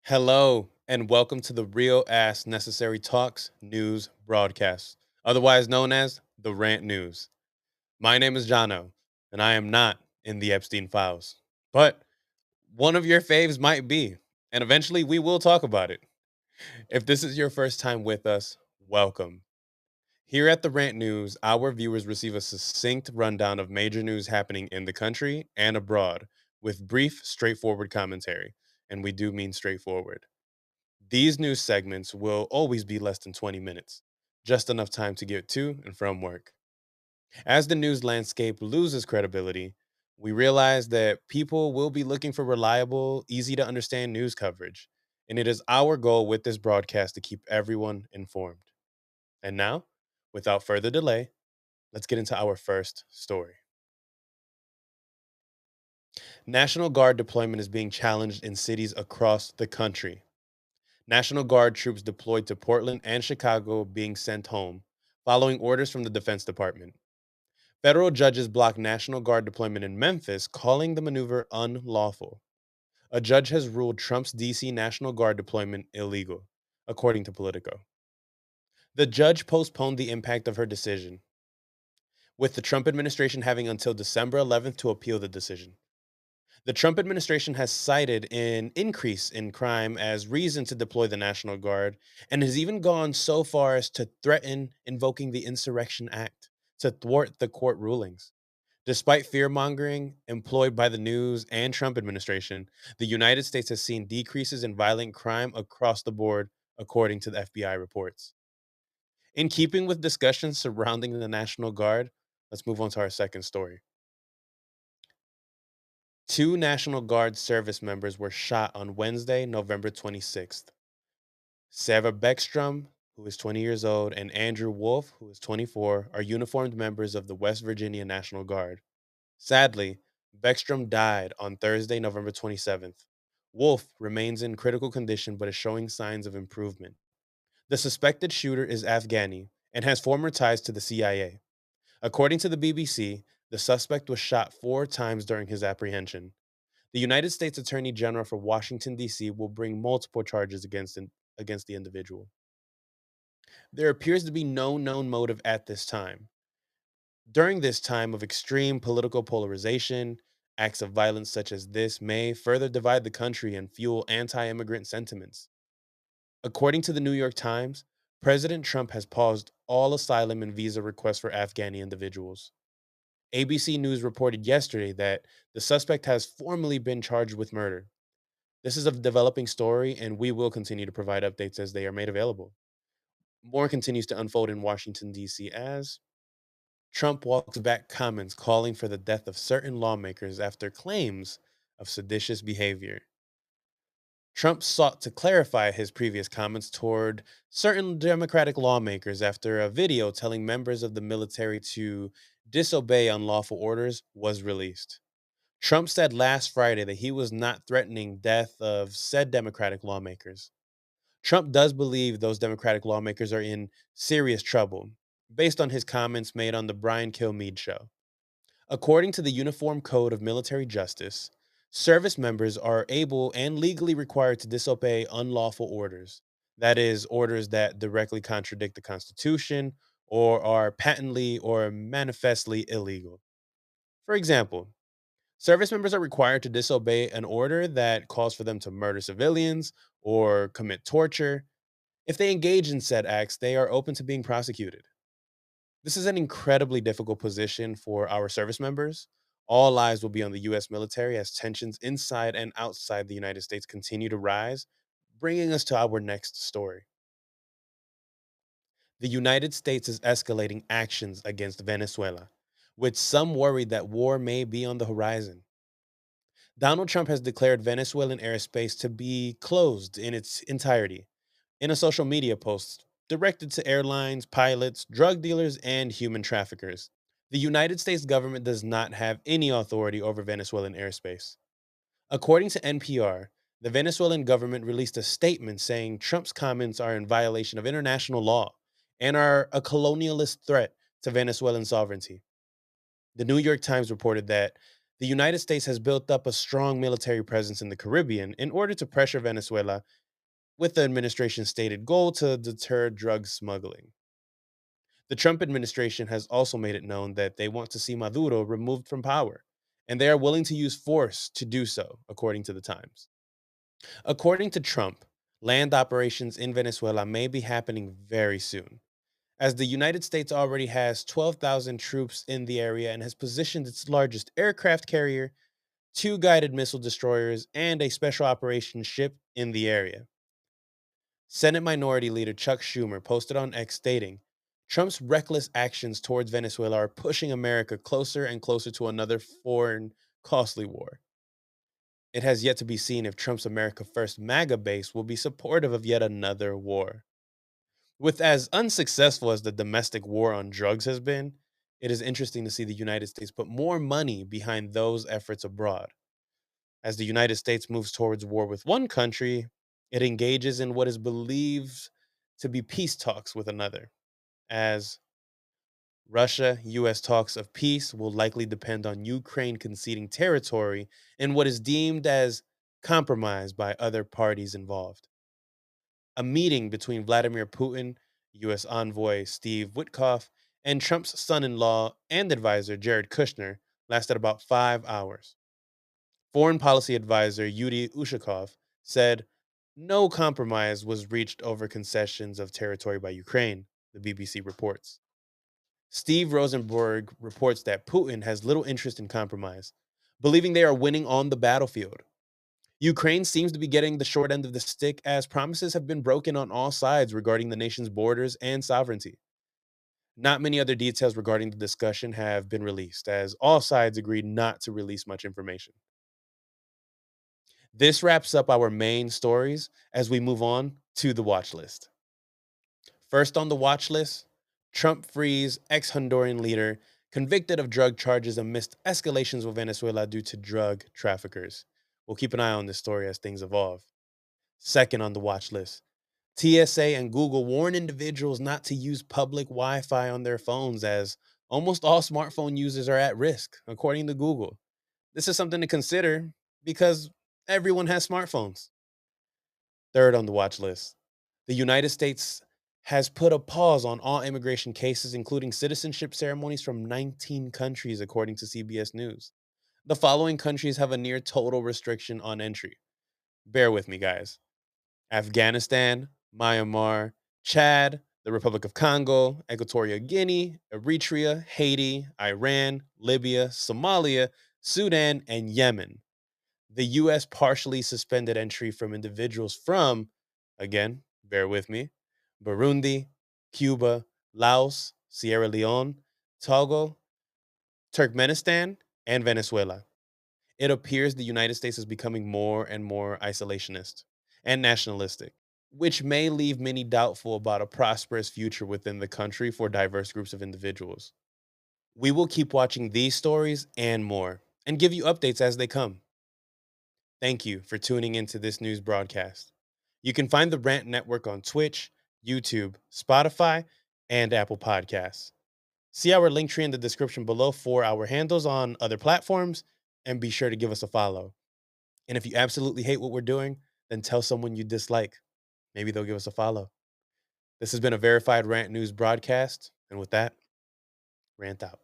Hello, and welcome to the Real Ass Necessary Talks News Broadcast, otherwise known as the Rant News. My name is Jono, and I am not in the Epstein files. But one of your faves might be, and eventually we will talk about it. If this is your first time with us, welcome. Here at the Rant News, our viewers receive a succinct rundown of major news happening in the country and abroad with brief, straightforward commentary. And we do mean straightforward. These news segments will always be less than 20 minutes, just enough time to get to and from work. As the news landscape loses credibility, we realize that people will be looking for reliable, easy to understand news coverage. And it is our goal with this broadcast to keep everyone informed. And now, without further delay, let's get into our first story. National Guard deployment is being challenged in cities across the country. National Guard troops deployed to Portland and Chicago being sent home, following orders from the Defense Department. Federal judges blocked National Guard deployment in Memphis, calling the maneuver unlawful. A judge has ruled Trump's DC National Guard deployment illegal, according to Politico. The judge postponed the impact of her decision, with the Trump administration having until December 11th to appeal the decision. The Trump administration has cited an increase in crime as reason to deploy the National Guard and has even gone so far as to threaten invoking the Insurrection Act to thwart the court rulings. Despite fear mongering employed by the news and Trump administration, the United States has seen decreases in violent crime across the board, according to the FBI reports. In keeping with discussions surrounding the National Guard, let's move on to our second story. Two National Guard service members were shot on Wednesday, November 26th. Sarah Beckstrom, who is 20 years old, and Andrew Wolf, who is 24, are uniformed members of the West Virginia National Guard. Sadly, Beckstrom died on Thursday, November 27th. Wolf remains in critical condition but is showing signs of improvement. The suspected shooter is Afghani and has former ties to the CIA. According to the BBC, the suspect was shot 4 times during his apprehension. The United States Attorney General for Washington, D.C. will bring multiple charges against the individual. There appears to be no known motive at this time. During this time of extreme political polarization, acts of violence such as this may further divide the country and fuel anti immigrant sentiments. According to the New York Times, President Trump has paused all asylum and visa requests for Afghani individuals. ABC News reported yesterday that the suspect has formally been charged with murder. This is a developing story, and we will continue to provide updates as they are made available. More continues to unfold in Washington, D.C. as Trump walks back comments calling for the death of certain lawmakers after claims of seditious behavior. Trump sought to clarify his previous comments toward certain Democratic lawmakers after a video telling members of the military to disobey unlawful orders was released. Trump said last Friday that he was not threatening death of said Democratic lawmakers. Trump does believe those Democratic lawmakers are in serious trouble, based on his comments made on the Brian Kilmeade show. According to the Uniform Code of Military Justice, service members are able and legally required to disobey unlawful orders. That is, orders that directly contradict the Constitution or are patently or manifestly illegal. For example, service members are required to disobey an order that calls for them to murder civilians or commit torture. If they engage in said acts, they are open to being prosecuted. This is an incredibly difficult position for our service members. All eyes will be on the U.S. military as tensions inside and outside the United States continue to rise, bringing us to our next story. The United States is escalating actions against Venezuela, with some worried that war may be on the horizon. Donald Trump has declared Venezuelan airspace to be closed in its entirety. In a social media post directed to airlines, pilots, drug dealers, and human traffickers, the United States government does not have any authority over Venezuelan airspace. According to NPR, the Venezuelan government released a statement saying Trump's comments are in violation of international law and are a colonialist threat to Venezuelan sovereignty. The New York Times reported that the United States has built up a strong military presence in the Caribbean in order to pressure Venezuela with the administration's stated goal to deter drug smuggling. The Trump administration has also made it known that they want to see Maduro removed from power, and they are willing to use force to do so, according to the Times. According to Trump, land operations in Venezuela may be happening very soon, as the United States already has 12,000 troops in the area and has positioned its largest aircraft carrier, two guided missile destroyers, and a special operations ship in the area. Senate Minority Leader Chuck Schumer posted on X stating, Trump's reckless actions towards Venezuela are pushing America closer and closer to another foreign, costly war. It has yet to be seen if Trump's America First MAGA base will be supportive of yet another war. With as unsuccessful as the domestic war on drugs has been, it is interesting to see the United States put more money behind those efforts abroad. As the United States moves towards war with one country, it engages in what is believed to be peace talks with another. As Russia US talks of peace will likely depend on Ukraine conceding territory in what is deemed as compromise by other parties involved. A meeting between Vladimir Putin, US envoy Steve Witkoff, and Trump's son in law and advisor Jared Kushner lasted about 5 hours. Foreign policy advisor Yuri Ushakov said no compromise was reached over concessions of territory by Ukraine, the BBC reports. Steve Rosenberg reports that Putin has little interest in compromise, believing they are winning on the battlefield. Ukraine seems to be getting the short end of the stick as promises have been broken on all sides regarding the nation's borders and sovereignty. Not many other details regarding the discussion have been released, as all sides agreed not to release much information. This wraps up our main stories as we move on to the watch list. First on the watch list, Trump frees ex Honduran leader convicted of drug charges amidst escalations with Venezuela due to drug traffickers. We'll keep an eye on this story as things evolve. Second on the watch list, TSA and Google warn individuals not to use public Wi Fi on their phones as almost all smartphone users are at risk, according to Google. This is something to consider because everyone has smartphones. Third on the watch list, the United States has put a pause on all immigration cases, including citizenship ceremonies from 19 countries, according to CBS News. The following countries have a near total restriction on entry. Bear with me, guys: Afghanistan, Myanmar, Chad, the Republic of Congo, Equatorial Guinea, Eritrea, Haiti, Iran, Libya, Somalia, Sudan, and Yemen. The US partially suspended entry from individuals from, again, bear with me, Burundi, Cuba, Laos, Sierra Leone, Togo, Turkmenistan, and Venezuela. It appears the United States is becoming more and more isolationist and nationalistic, which may leave many doubtful about a prosperous future within the country for diverse groups of individuals. We will keep watching these stories and more and give you updates as they come. Thank you for tuning into this news broadcast. You can find the Rant Network on Twitch, YouTube, Spotify, and Apple Podcasts. See our link tree in the description below for our handles on other platforms, and be sure to give us a follow. And if you absolutely hate what we're doing, then tell someone you dislike. Maybe they'll give us a follow. This has been a verified Rant News broadcast, and with that, Rant out.